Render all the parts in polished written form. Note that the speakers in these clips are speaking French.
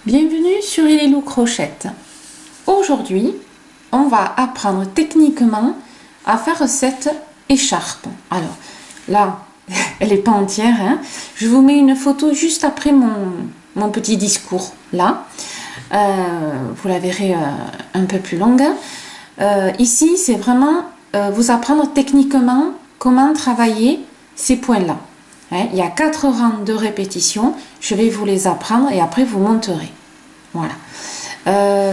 Bienvenue sur Elelou Crochette. Aujourd'hui, on va apprendre techniquement à faire cette écharpe. Alors là, elle n'est pas entière, hein. Je vous mets une photo juste après mon petit discours là. Vous la verrez un peu plus longue. Ici, c'est vraiment vous apprendre techniquement comment travailler ces points-là. Il y a 4 rangs de répétition, je vais vous les apprendre et après vous monterez. Voilà.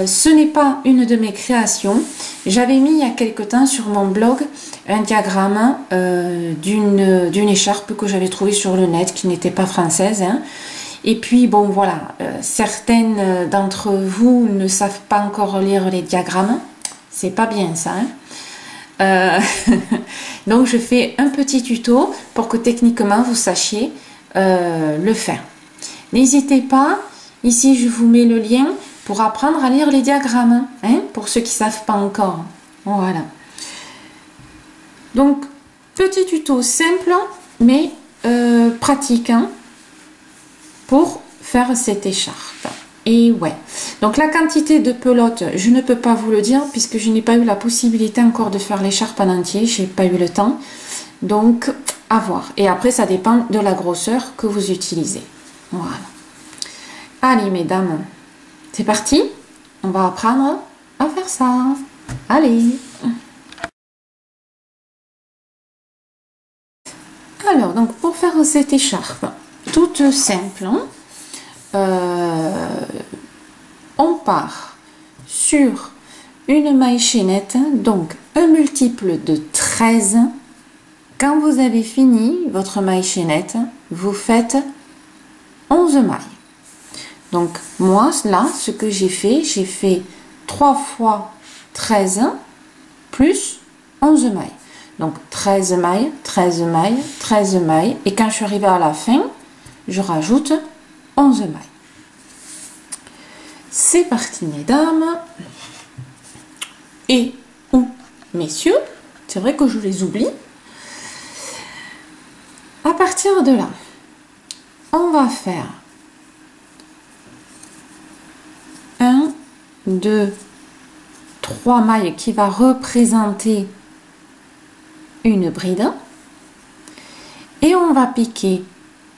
Ce n'est pas une de mes créations. J'avais mis il y a quelque temps sur mon blog un diagramme d'une écharpe que j'avais trouvé sur le net qui n'était pas française. Hein. Et puis bon voilà, certaines d'entre vous ne savent pas encore lire les diagrammes. C'est pas bien ça. Hein. Donc je fais un petit tuto pour que techniquement vous sachiez le faire. N'hésitez pas, ici je vous mets le lien pour apprendre à lire les diagrammes, hein, pour ceux qui ne savent pas encore. Voilà. Donc petit tuto simple mais pratique, hein, pour faire cette écharpe. Et ouais, donc la quantité de pelote, je ne peux pas vous le dire puisque je n'ai pas eu la possibilité encore de faire l'écharpe en entier, j'ai pas eu le temps. Donc à voir. Et après ça dépend de la grosseur que vous utilisez. Voilà. Allez mesdames, c'est parti. On va apprendre à faire ça. Allez. Alors donc pour faire cette écharpe toute simple, hein, on part sur une maille chaînette, donc un multiple de 13. Quand vous avez fini votre maille chaînette, vous faites 11 mailles. Donc moi là, ce que j'ai fait 3 fois 13 plus 11 mailles. Donc 13 mailles, 13 mailles, 13 mailles. Et quand je suis arrivée à la fin, je rajoute 11 mailles. C'est parti mesdames et ou messieurs, c'est vrai que je les oublie. À partir de là, on va faire 1, 2, 3 mailles qui va représenter une bride et on va piquer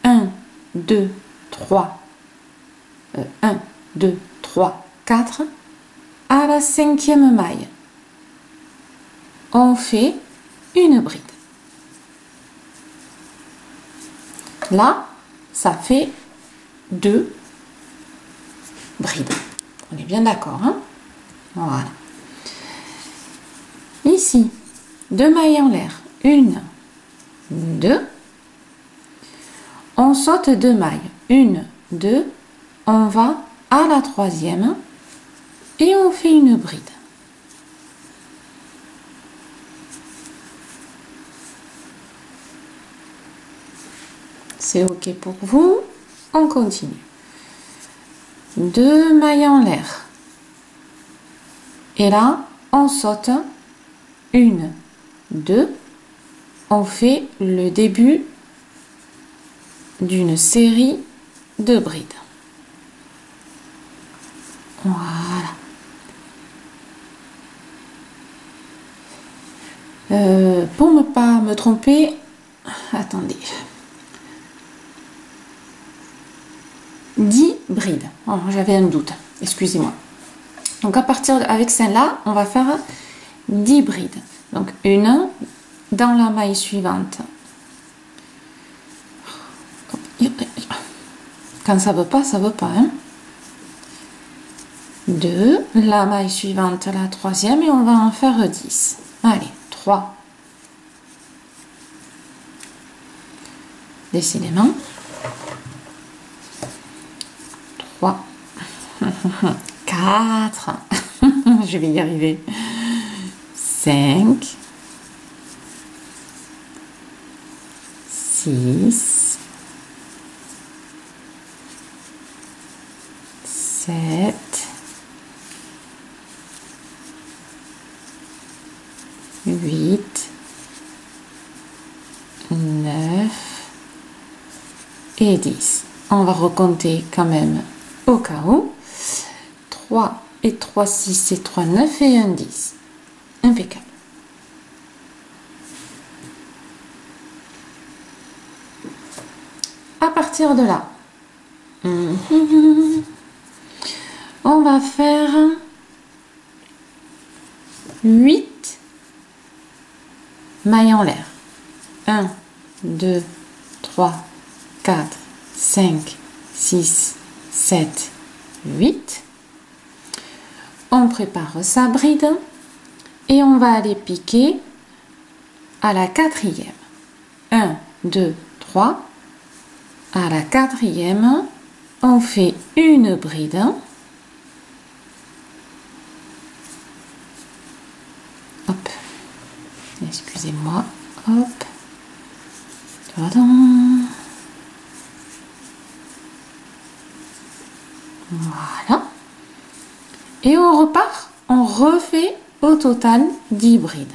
1, 2, 3, 1, 2, 3, 4 à la 5e maille. On fait une bride. Là, ça fait 2 brides. On est bien d'accord, hein? Voilà. Ici, 2 mailles en l'air. 1, 2. On saute 2 mailles. 1, 2. On va à la 3e et on fait une bride. C'est ok pour vous, on continue. 2 mailles en l'air et là on saute 1, 2, on fait le début d'une série de brides. Voilà. Pour ne pas me tromper, attendez. 10 brides. Oh, j'avais un doute, excusez-moi. Donc à partir avec celle-là, on va faire 10 brides. Donc une dans la maille suivante. Quand ça veut pas, ça veut pas. Hein. 2, la maille suivante, la 3e, et on va en faire 10. Allez, 3. Décidément. 3. 4. Je vais y arriver. 5. 6. 7. 8, 9 et 10. On va recompter quand même au cas où. 3 et 3, 6 et 3, 9 et 1, 10. Impeccable. À partir de là, on va faire 8 mailles en l'air. 1, 2, 3, 4, 5, 6, 7, 8. On prépare sa bride et on va aller piquer à la quatrième. 1, 2, 3. À la quatrième, on fait une bride. Hop. Excusez-moi. Hop. Voilà. Et on repart, on refait au total 10 brides.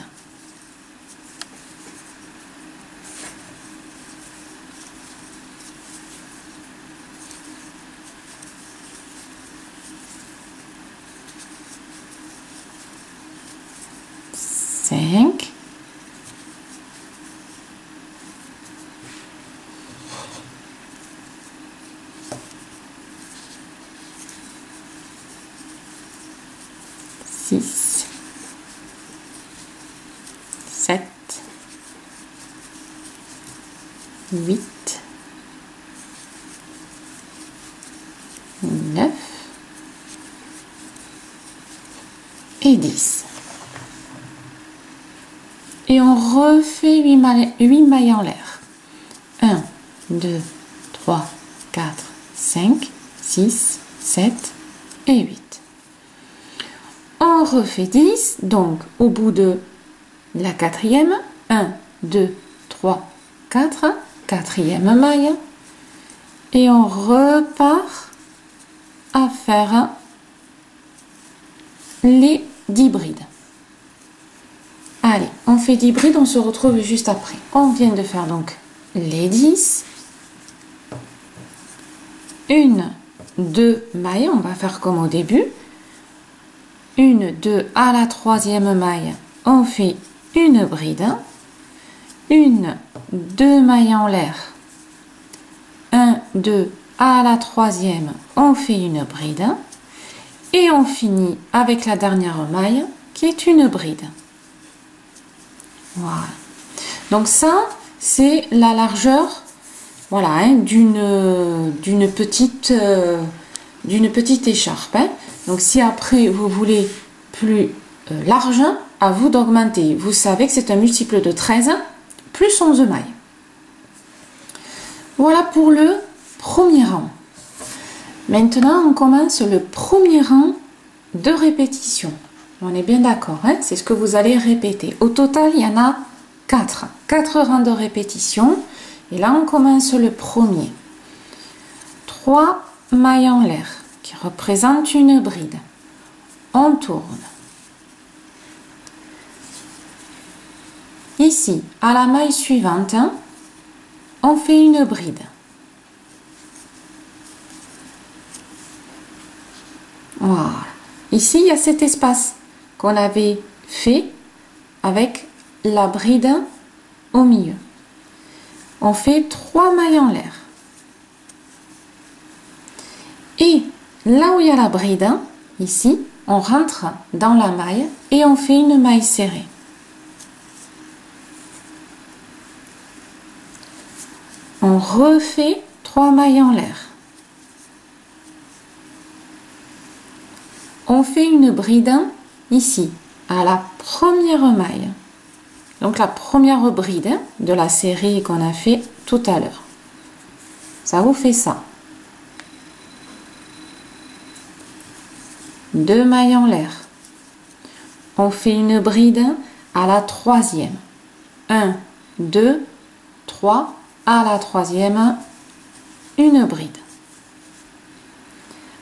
Cinq. 6, 7, 8, 9 et 10. Et on refait 8 mailles en l'air. 1, 2, 3, 4, 5, 6, 7 et 8. On refait 10, donc au bout de la quatrième, 1, 2, 3, 4, quatrième maille, et on repart à faire les 10 brides. Allez, on fait 10 brides, on se retrouve juste après. On vient de faire donc les 10, 1, 2 mailles, on va faire comme au début. 1, 2, à la troisième maille, on fait une bride. 1, 2 mailles en l'air. 1, 2, à la troisième, on fait une bride. Et on finit avec la dernière maille qui est une bride. Voilà. Donc ça, c'est la largeur, voilà, hein, d'une petite écharpe. Hein. Donc si après vous voulez plus large, à vous d'augmenter. Vous savez que c'est un multiple de 13 plus 11 mailles. Voilà pour le premier rang. Maintenant, on commence le premier rang de répétition. On est bien d'accord, hein? C'est ce que vous allez répéter. Au total, il y en a 4. 4 rangs de répétition. Et là, on commence le premier. 3 mailles en l'air qui représentent une bride. On tourne. Ici, à la maille suivante, on fait une bride. Voilà. Ici, il y a cet espace qu'on avait fait avec la bride au milieu. On fait 3 mailles en l'air. Et là où il y a la bride, ici, on rentre dans la maille et on fait une maille serrée. On refait 3 mailles en l'air. On fait une bride ici, à la première maille. Donc la première bride de la série qu'on a fait tout à l'heure. Ça vous fait ça. 2 mailles en l'air. On fait une bride à la troisième. 1, 2, 3, à la troisième, une bride.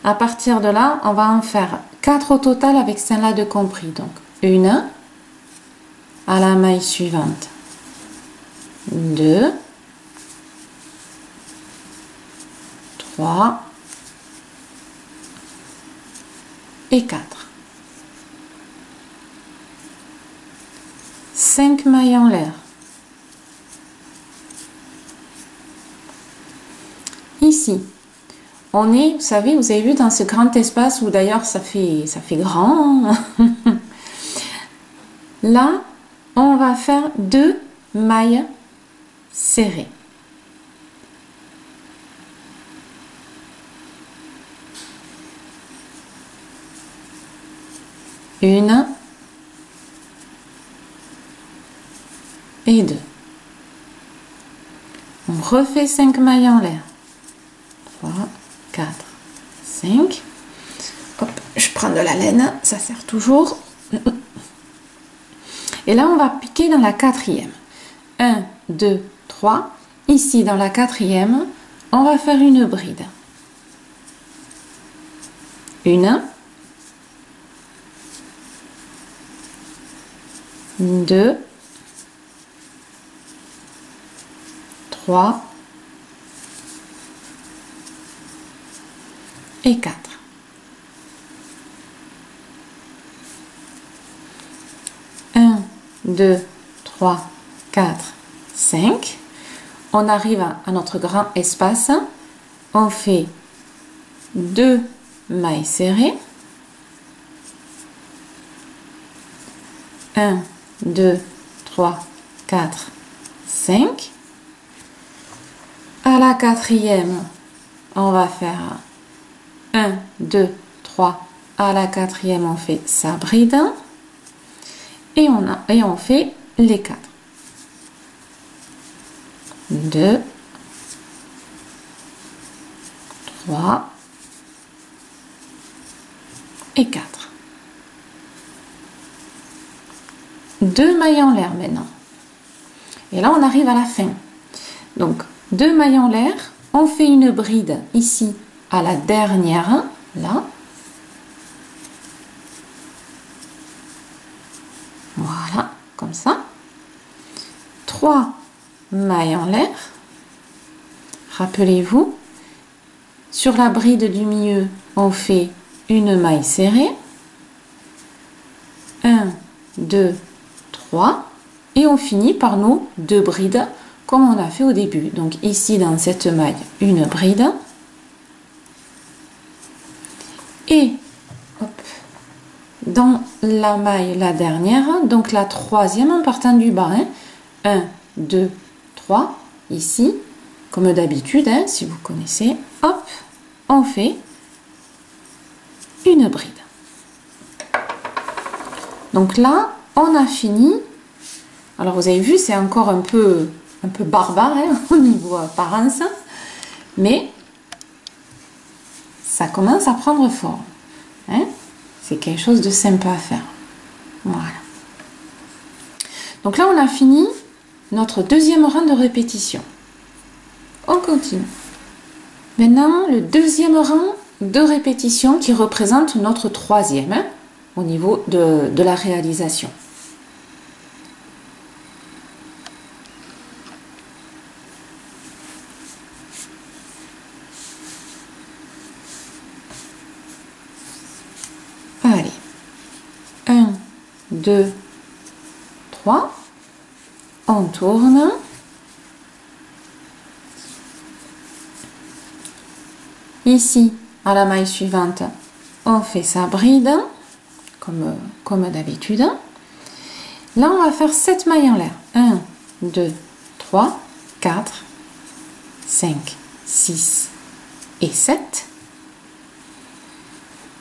À partir de là, on va en faire 4 au total avec celle-là de compris. Donc, une à la maille suivante, 2, 3 et 4. 5 mailles en l'air. Ici, on est, vous savez, vous avez vu dans ce grand espace où d'ailleurs ça fait grand. Là, on va faire 2 mailles serrées. Une et 2. On refait 5 mailles en l'air. 3, 4, 5. Hop, je prends de la laine, ça sert toujours. Et là, on va piquer dans la quatrième. 1, 2, 3. Ici, dans la quatrième, on va faire une bride. Une, 2, 3 et 4. 1, 2, 3, 4, 5. On arrive à notre grand espace. On fait 2 mailles serrées. 1, 2, 3, 4, 5. À la quatrième, on va faire 1, 2, 3. À la quatrième, on fait sa bride. Et on fait les 4. 2, 3 et 4. 2 mailles en l'air maintenant. Et là, on arrive à la fin. Donc, 2 mailles en l'air, on fait une bride ici à la dernière, là. Voilà, comme ça. 3 mailles en l'air. Rappelez-vous, sur la bride du milieu, on fait une maille serrée. 1, 2, 3. Et on finit par nos 2 brides comme on a fait au début. Donc ici, dans cette maille, une bride. Et hop, dans la maille, la dernière, donc la troisième en partant du bas. 1, 2, 3, ici, comme d'habitude, si vous connaissez, hop, on fait une bride. Donc là, on a fini. Alors vous avez vu, c'est encore un peu barbare au niveau apparence, mais ça commence à prendre forme. C'est quelque chose de sympa à faire. Voilà. Donc là, on a fini notre deuxième rang de répétition. On continue. Maintenant, le deuxième rang de répétition qui représente notre troisième au niveau de la réalisation. Allez, 1, 2, 3, on tourne. Ici, à la maille suivante, on fait sa bride, comme d'habitude. Là, on va faire 7 mailles en l'air. 1, 2, 3, 4, 5, 6 et 7.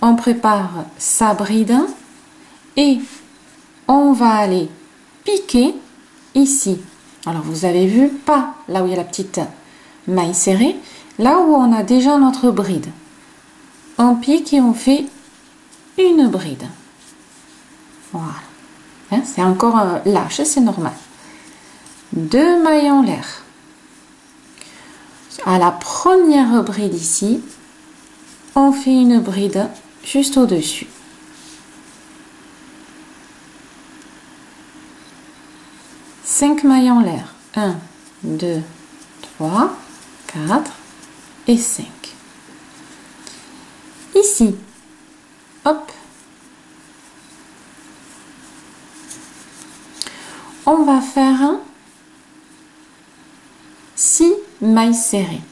On prépare sa bride et on va aller piquer ici. Alors vous avez vu, pas là où il y a la petite maille serrée, là où on a déjà notre bride. On pique et on fait une bride. Voilà. C'est encore lâche, c'est normal. 2 mailles en l'air. À la première bride ici, on fait une bride juste au-dessus. Cinq mailles en l'air. 1, 2, 3, 4 et 5. Ici, hop, on va faire 6 mailles serrées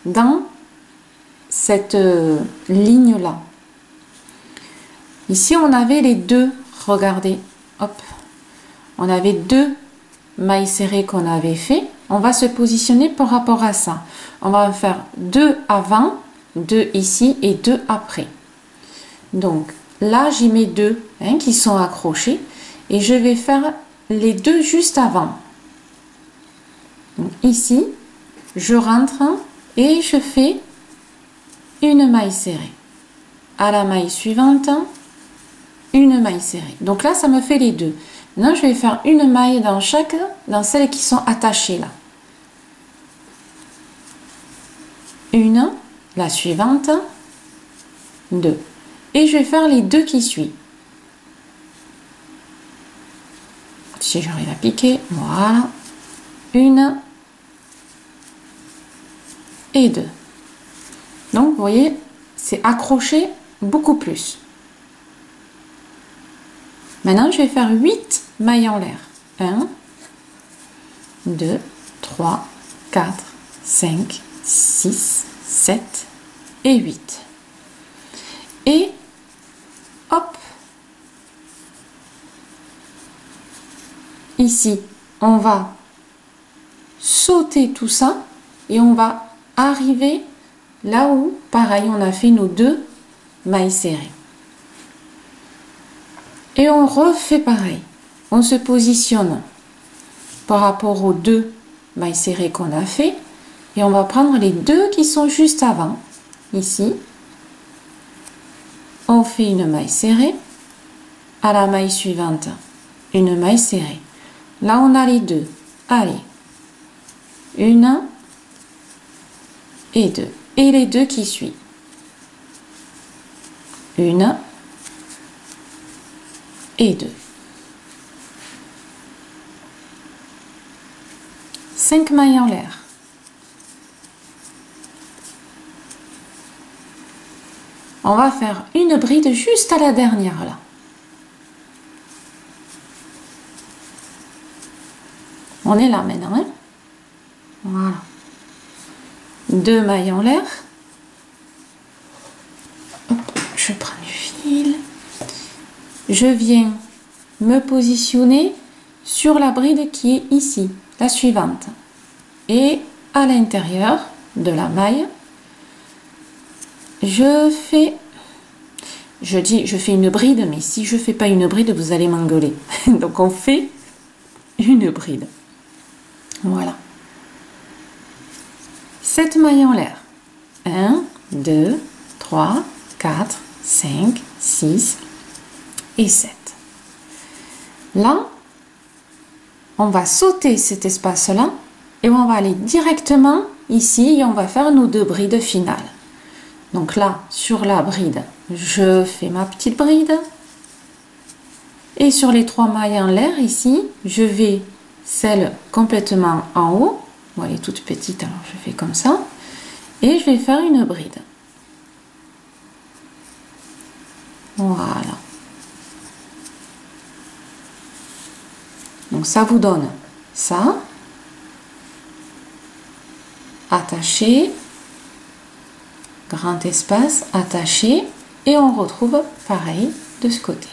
dans cette ligne là. Ici on avait les deux, regardez, hop, on avait 2 mailles serrées qu'on avait fait. On va se positionner par rapport à ça. On va faire 2 avant, 2 ici et 2 après. Donc là j'y mets 2 qui sont accrochés et je vais faire les 2 juste avant. Donc ici je rentre et je fais une maille serrée. À la maille suivante, une maille serrée. Donc là ça me fait les 2. Maintenant je vais faire une maille dans celles qui sont attachées là. Une, la suivante, 2. Et je vais faire les 2 qui suivent. Si j'arrive à piquer, voilà. 1 et 2. Donc vous voyez, c'est accroché beaucoup plus. Maintenant je vais faire 8 mailles en l'air. 1, 2, 3, 4, 5, 6, 7 et 8. Et hop, ici on va sauter tout ça et on va arriver là où pareil on a fait nos 2 mailles serrées. Et on refait pareil, on se positionne par rapport aux 2 mailles serrées qu'on a fait et on va prendre les 2 qui sont juste avant. Ici on fait une maille serrée, à la maille suivante une maille serrée. Là on a les 2, allez, 1 et 2 et les 2 qui suivent. 1 et 2. 5 mailles en l'air. On va faire une bride juste à la dernière là. On est là maintenant, hein? Voilà. 2 mailles en l'air. Je prends du fil. Je viens me positionner sur la bride qui est ici, la suivante. Et à l'intérieur de la maille, je fais une bride, mais si je fais pas une bride, vous allez m'engueuler. Donc on fait une bride. Voilà. 7 mailles en l'air. 1, 2, 3, 4, 5, 6 et 7. Là, on va sauter cet espace-là et on va aller directement ici et on va faire nos 2 brides finales. Donc là, sur la bride, je fais ma petite bride. Et sur les 3 mailles en l'air ici, je vais celle complètement en haut. Bon, elle est toute petite, alors je fais comme ça. Et je vais faire une bride. Voilà. Donc ça vous donne ça. Attaché. Grand espace, attaché. Et on retrouve pareil de ce côté.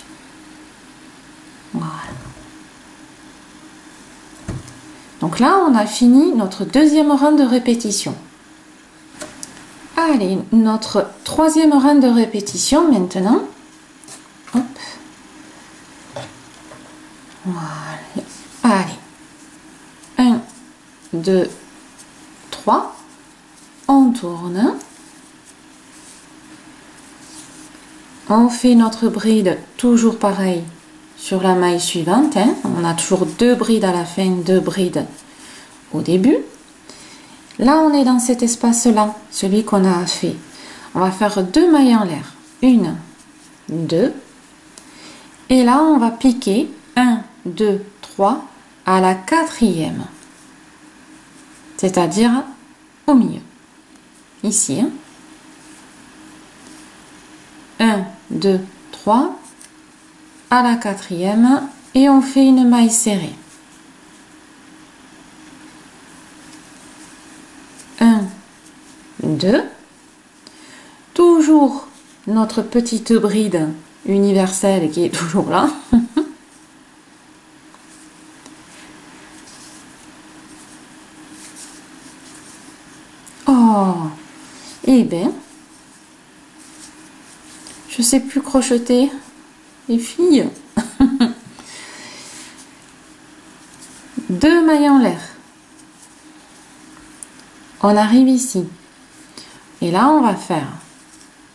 Voilà. Donc là, on a fini notre 2e rang de répétition. Allez, notre 3e rang de répétition maintenant. Hop. Voilà. Allez. 1, 2, 3. On tourne. On fait notre bride toujours pareil sur la maille suivante. On a toujours 2 brides à la fin, 2 brides au début. Là, on est dans cet espace-là, celui qu'on a fait. On va faire 2 mailles en l'air. 1, 2. Et là, on va piquer 1, 2, 3 à la 4e. C'est-à-dire au milieu. Ici. 1, 2, 3. À la 4e, et on fait une maille serrée. 1, 2, toujours notre petite bride universelle qui est toujours là. Oh, eh bien, je sais plus crocheter, les filles. 2 mailles en l'air. On arrive ici. Et là, on va faire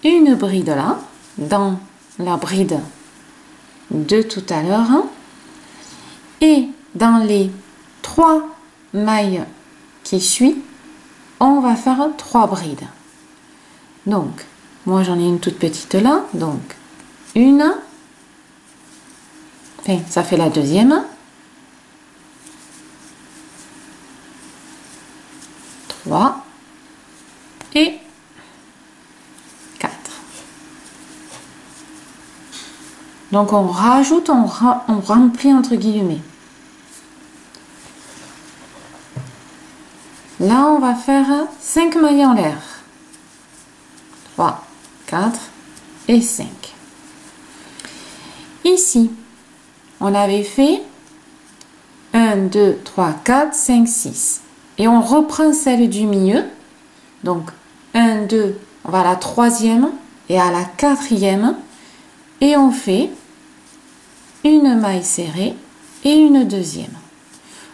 une bride là, dans la bride de tout à l'heure. Et dans les 3 mailles qui suivent, on va faire 3 brides. Donc, moi j'en ai une toute petite là. Donc, une. Enfin, ça fait la deuxième. 3 et 4. Donc on rajoute, on remplit entre guillemets. Là on va faire 5 mailles en l'air. 3, 4 et 5. Ici, on avait fait 1, 2, 3, 4, 5, 6. Et on reprend celle du milieu. Donc 1, 2, on va à la troisième et à la quatrième. Et on fait une maille serrée et une deuxième.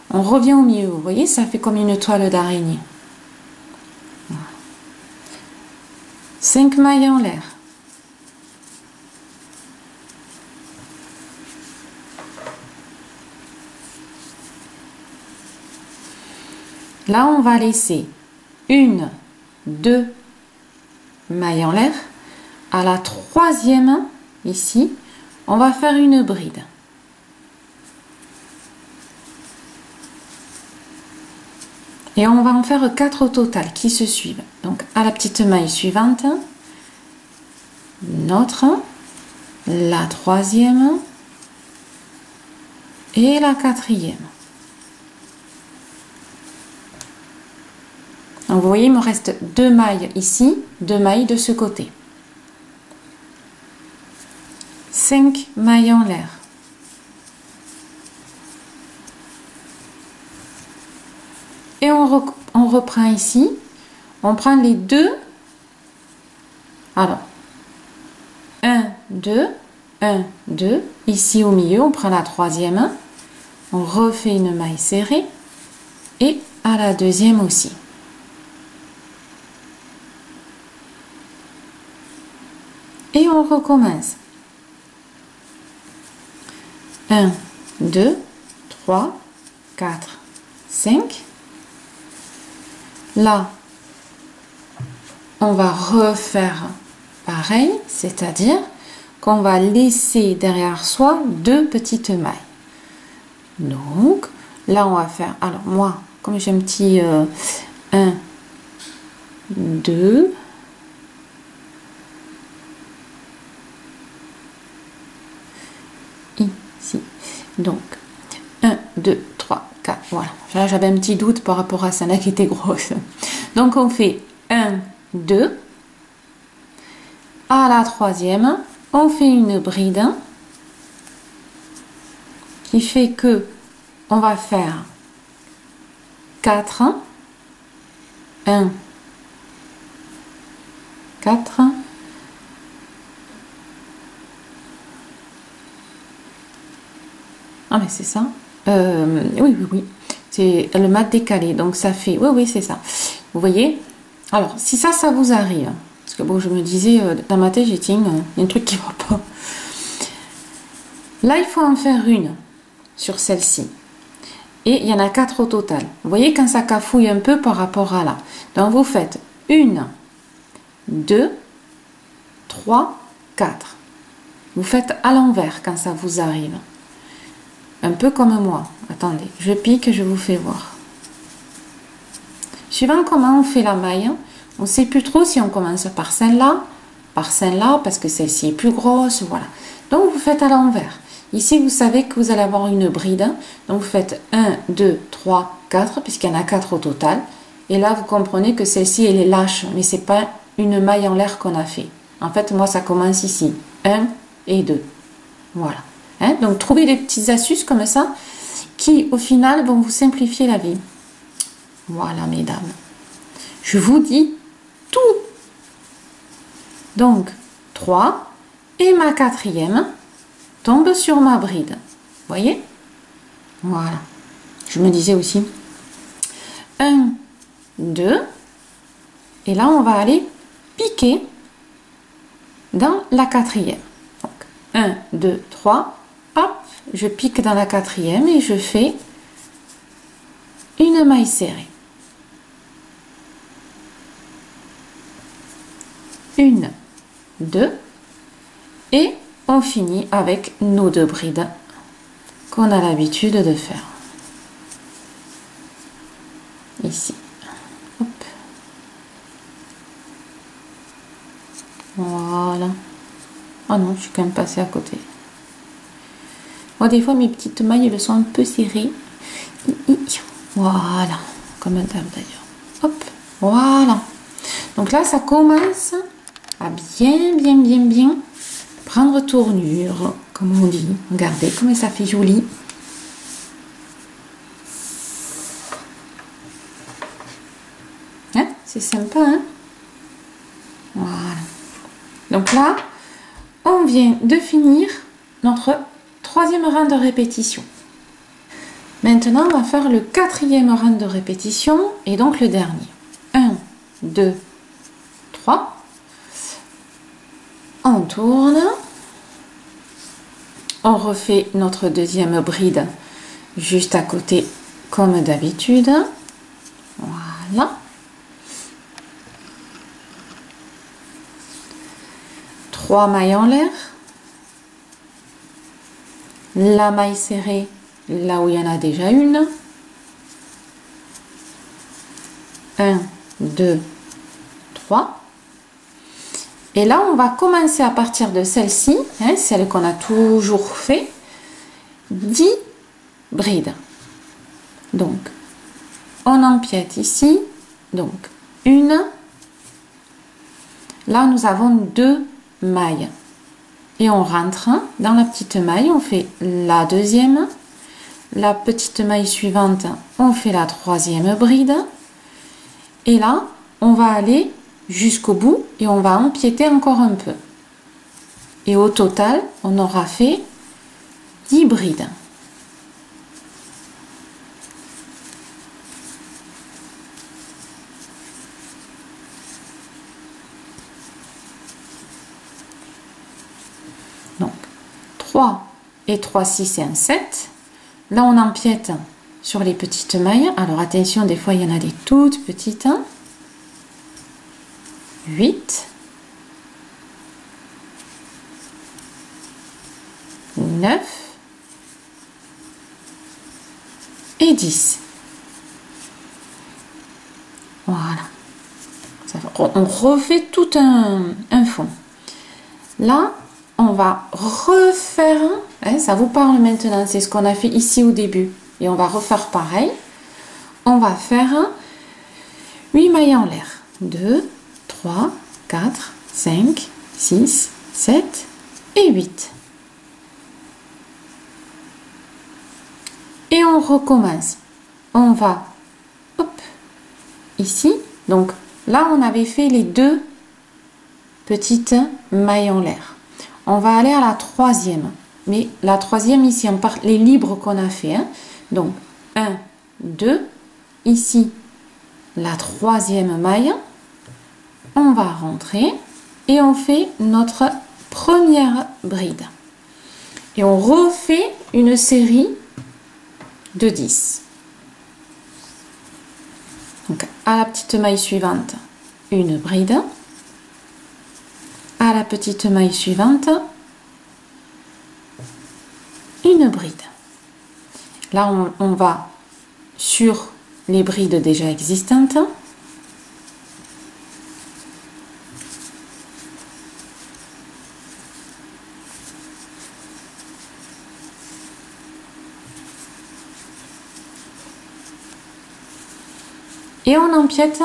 On revient au milieu. Vous voyez, ça fait comme une toile d'araignée. 5 mailles en l'air. Là, on va laisser 1, 2 mailles en l'air. À la troisième, ici, on va faire une bride. Et on va en faire 4 au total qui se suivent. Donc, à la petite maille suivante, notre, la troisième et la quatrième. Donc vous voyez, il me reste 2 mailles ici, 2 mailles de ce côté. 5 mailles en l'air. Et on reprend ici, on prend les 2. Alors, 1, 2, 1, 2. Ici au milieu, on prend la troisième. On refait une maille serrée. Et à la deuxième aussi. Et on recommence. 1, 2, 3, 4, 5. Là, on va refaire pareil, c'est-à-dire qu'on va laisser derrière soi 2 petites mailles. Donc, là, on va faire... Alors, moi, comme j'ai un petit 1, 2... Ici. Donc, 1, 2, 3, 4. Voilà. Là, j'avais un petit doute par rapport à celle-là qui était grosse. Donc, on fait 1, 2. À la troisième, on fait une bride qui fait que on va faire 4. 1, 4. Ah mais c'est ça. Oui. C'est le mat décalé. Donc ça fait... Oui, c'est ça. Vous voyez? Alors, si ça vous arrive, parce que bon, je me disais, dans ma tête, j'ai dit, il y a un truc qui ne va pas. Là, il faut en faire une sur celle-ci. Et il y en a 4 au total. Vous voyez quand ça cafouille un peu par rapport à là. Donc vous faites 1, 2, 3, 4. Vous faites à l'envers quand ça vous arrive. Un peu comme moi. Attendez, je pique, je vous fais voir. Suivant comment on fait la maille, on ne sait plus trop si on commence par celle-là, parce que celle-ci est plus grosse, voilà. Donc vous faites à l'envers. Ici, vous savez que vous allez avoir une bride. Donc, vous faites 1, 2, 3, 4, puisqu'il y en a 4 au total. Et là, vous comprenez que celle-ci, elle est lâche, mais c'est pas une maille en l'air qu'on a fait. En fait, moi, ça commence ici. 1 et 2. Voilà. Hein? Donc, trouvez des petites astuces comme ça qui, au final, vont vous simplifier la vie. Voilà, mesdames. Je vous dis tout. Donc, 3 et ma quatrième tombe sur ma bride. Voyez? Voilà. Je me disais aussi 1, 2. Et là, on va aller piquer dans la quatrième. Donc, 1, 2, 3. Hop, je pique dans la quatrième et je fais une maille serrée. 1, 2. Et on finit avec nos 2 brides qu'on a l'habitude de faire. Ici. Hop. Voilà. Ah non, je suis quand même passée à côté. Moi, des fois, mes petites mailles, elles sont un peu serrées. Voilà. Comme un d'hab d'ailleurs. Hop. Voilà. Donc là, ça commence à bien prendre tournure, comme on dit. Regardez comment ça fait joli. Hein? C'est sympa, hein? Voilà. Donc là, on vient de finir notre 3e rang de répétition. Maintenant, on va faire le 4e rang de répétition et donc le dernier. 1, 2, 3. On tourne. On refait notre 2e bride juste à côté comme d'habitude. Voilà. 3 mailles en l'air. La maille serrée là où il y en a déjà une. 1, 2, 3. Et là, on va commencer à partir de celle-ci, hein, celle qu'on a toujours fait, 10 brides. Donc, on empiète ici, donc une. Là, nous avons 2 mailles. Et on rentre dans la petite maille, on fait la 2e. La petite maille suivante, on fait la 3e bride. Et là, on va aller jusqu'au bout et on va empiéter encore un peu. Et au total, on aura fait 10 brides. Donc, 3 et 3, 6 et 1, 7. Là, on empiète sur les petites mailles. Alors, attention, des fois, il y en a des toutes petites. 8, 9 et 10. Voilà. On refait tout un fond. Là, on va refaire, hein, ça vous parle maintenant, c'est ce qu'on a fait ici au début. Et on va refaire pareil. On va faire 8 mailles en l'air. 2, 3, 4, 5, 6, 7 et 8. Et on recommence. On va, hop, ici. Donc là, on avait fait les 2 petites mailles en l'air. On va aller à la 3e. Mais la 3e ici, on part les libres qu'on a fait. Hein. Donc 1, 2, ici, la 3e maille. On va rentrer et on fait notre première bride. Et on refait une série de 10. Donc à la petite maille suivante, une bride. À la petite maille suivante, une bride. Là, on va sur les brides déjà existantes. Et on empiète,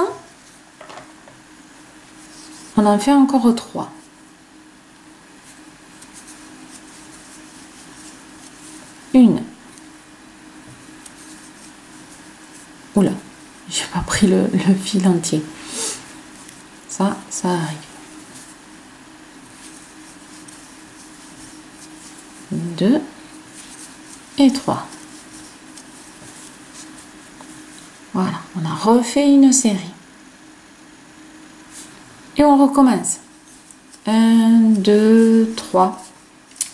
on en fait encore 3. Une. Oula, j'ai pas pris le fil entier. Ça arrive. 2 et 3. Voilà, on a refait une série. Et on recommence. 1, 2, 3,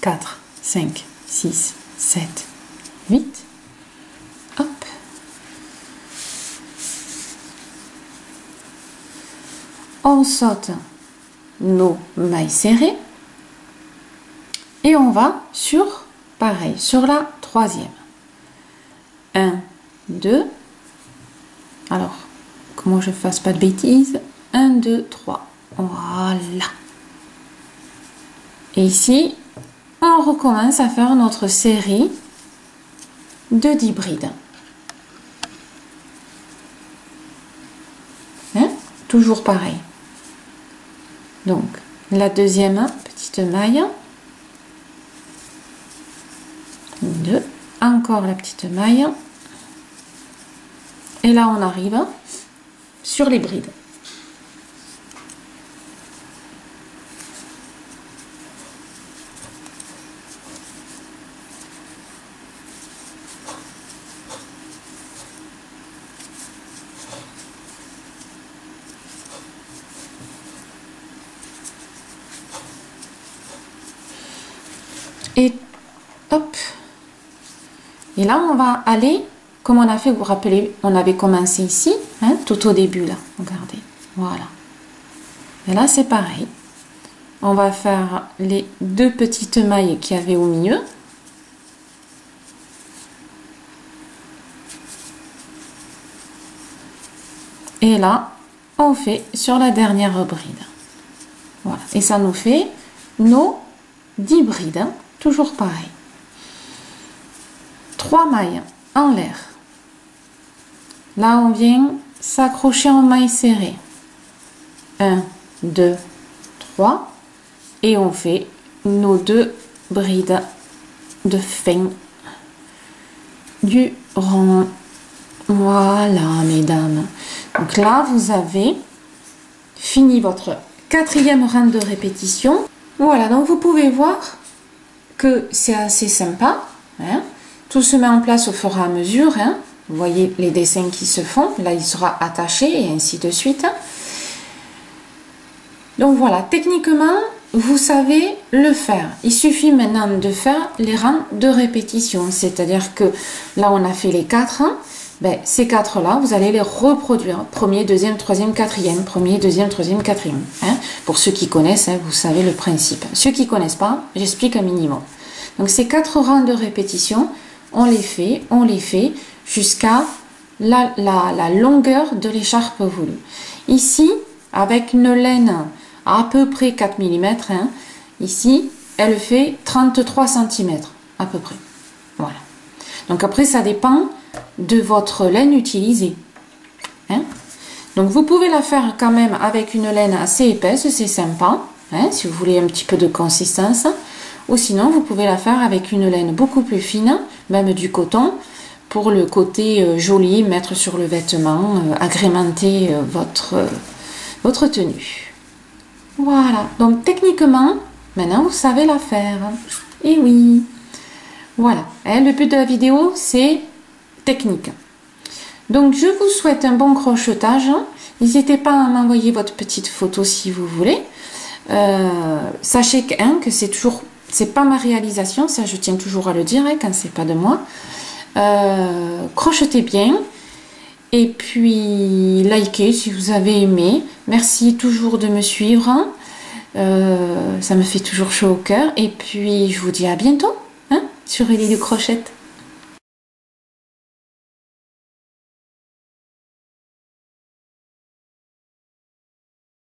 4, 5, 6, 7, 8. Hop. On saute nos mailles serrées. Et on va sur, pareil, sur la troisième. 1, 2. Alors, comment je fasse pas de bêtises? 1, 2, 3. Voilà. Et ici, on recommence à faire notre série de 10 brides. Hein? Toujours pareil. Donc, la deuxième petite maille. 2, encore la petite maille, et là on arrive sur les brides. Et hop. Et là, on va aller, comme on a fait, vous vous rappelez, on avait commencé ici, hein, tout au début, là, regardez, voilà. Et là, c'est pareil. On va faire les 2 petites mailles qu'il y avait au milieu. Et là, on fait sur la dernière bride. Voilà. Et ça nous fait nos 10 brides, hein, toujours pareil. 3 mailles en l'air. Là, on vient s'accrocher en mailles serrées. 1, 2, 3. Et on fait nos 2 brides de fin du rond. Voilà, mesdames. Donc là, vous avez fini votre 4e rang de répétition. Voilà, donc vous pouvez voir que c'est assez sympa, hein. Tout se met en place au fur et à mesure, hein. Vous voyez les dessins qui se font, là il sera attaché et ainsi de suite. Donc voilà, techniquement, vous savez le faire. Il suffit maintenant de faire les rangs de répétition, c'est-à-dire que là on a fait les 4, hein. Ben, ces 4 là, vous allez les reproduire. Premier, deuxième, troisième, quatrième. Premier, deuxième, troisième, quatrième. Hein. Pour ceux qui connaissent, hein, vous savez le principe. Ceux qui ne connaissent pas, j'explique un minimum. Donc ces 4 rangs de répétition, on les fait jusqu'à la longueur de l'écharpe voulue. Ici, avec une laine à peu près 4 mm, hein, ici, elle fait 33 cm à peu près. Voilà. Donc après, ça dépend de votre laine utilisée. Hein. Donc vous pouvez la faire quand même avec une laine assez épaisse, c'est sympa, hein, si vous voulez un petit peu de consistance. Ou sinon, vous pouvez la faire avec une laine beaucoup plus fine, même du coton, pour le côté joli, mettre sur le vêtement, agrémenter votre tenue. Voilà, donc techniquement, maintenant vous savez la faire. Et oui, voilà, hein, le but de la vidéo, c'est technique. Donc je vous souhaite un bon crochetage. N'hésitez pas à m'envoyer votre petite photo si vous voulez. Sachez que c'est pas ma réalisation, ça je tiens toujours à le dire, hein, quand c'est pas de moi. Crochetez bien et puis likez si vous avez aimé. Merci toujours de me suivre, ça me fait toujours chaud au cœur. Et puis je vous dis à bientôt, hein, sur Élie de Crochette.